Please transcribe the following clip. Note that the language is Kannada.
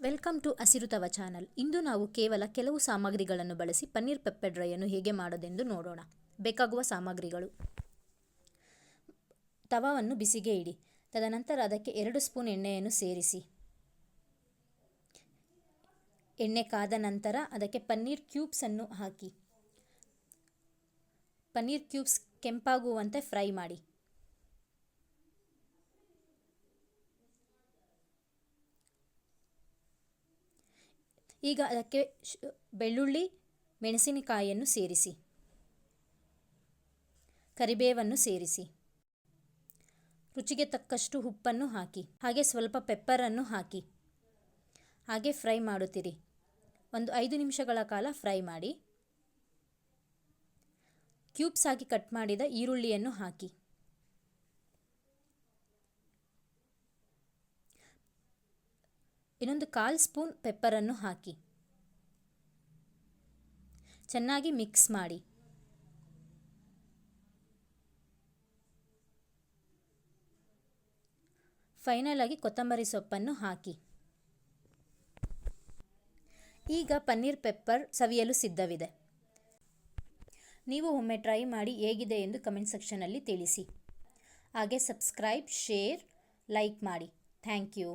ವೆಲ್ಕಮ್ ಟು ಹಸಿರು ತವ ಚಾನಲ್. ಇಂದು ನಾವು ಕೇವಲ ಕೆಲವು ಸಾಮಗ್ರಿಗಳನ್ನು ಬಳಸಿ ಪನ್ನೀರ್ ಪೆಪ್ಪರ್ ಡ್ರೈಯನ್ನು ಹೇಗೆ ಮಾಡೋದೆಂದು ನೋಡೋಣ. ಬೇಕಾಗುವ ಸಾಮಗ್ರಿಗಳು: ತವವನ್ನು ಬಿಸಿಗೆ ಇಡಿ. ತದನಂತರ ಅದಕ್ಕೆ 2 ಸ್ಪೂನ್ ಎಣ್ಣೆಯನ್ನು ಸೇರಿಸಿ. ಎಣ್ಣೆ ಕಾದ ನಂತರ ಅದಕ್ಕೆ ಪನ್ನೀರ್ ಕ್ಯೂಬ್ಸನ್ನು ಹಾಕಿ. ಪನ್ನೀರ್ ಕ್ಯೂಬ್ಸ್ ಕೆಂಪಾಗುವಂತೆ ಫ್ರೈ ಮಾಡಿ. ಈಗ ಅದಕ್ಕೆ ಬೆಳ್ಳುಳ್ಳಿ, ಮೆಣಸಿನಕಾಯಿಯನ್ನು ಸೇರಿಸಿ. ಕರಿಬೇವನ್ನು ಸೇರಿಸಿ. ರುಚಿಗೆ ತಕ್ಕಷ್ಟು ಉಪ್ಪನ್ನು ಹಾಕಿ. ಹಾಗೆ ಸ್ವಲ್ಪ ಪೆಪ್ಪರನ್ನು ಹಾಕಿ. ಹಾಗೆ ಫ್ರೈ ಮಾಡುತ್ತೀರಿ. ಒಂದು 5 ನಿಮಿಷಗಳ ಕಾಲ ಫ್ರೈ ಮಾಡಿ. ಕ್ಯೂಬ್ಸ್ ಆಗಿ ಕಟ್ ಮಾಡಿದ ಈರುಳ್ಳಿಯನ್ನು ಹಾಕಿ. ಇನ್ನೊಂದು 1/4 ಸ್ಪೂನ್ ಪೆಪ್ಪರನ್ನು ಹಾಕಿ. ಚೆನ್ನಾಗಿ ಮಿಕ್ಸ್ ಮಾಡಿ. ಫೈನಲ್ ಆಗಿ ಕೊತ್ತಂಬರಿ ಸೊಪ್ಪನ್ನು ಹಾಕಿ. ಈಗ ಪನ್ನೀರ್ ಪೆಪ್ಪರ್ ಸವಿಯಲು ಸಿದ್ಧವಿದೆ. ನೀವು ಒಮ್ಮೆ ಟ್ರೈ ಮಾಡಿ ಹೇಗಿದೆ ಎಂದು ಕಮೆಂಟ್ ಸೆಕ್ಷನಲ್ಲಿ ತಿಳಿಸಿ. ಹಾಗೆ ಸಬ್ಸ್ಕ್ರೈಬ್, ಶೇರ್, ಲೈಕ್ ಮಾಡಿ. Thank you.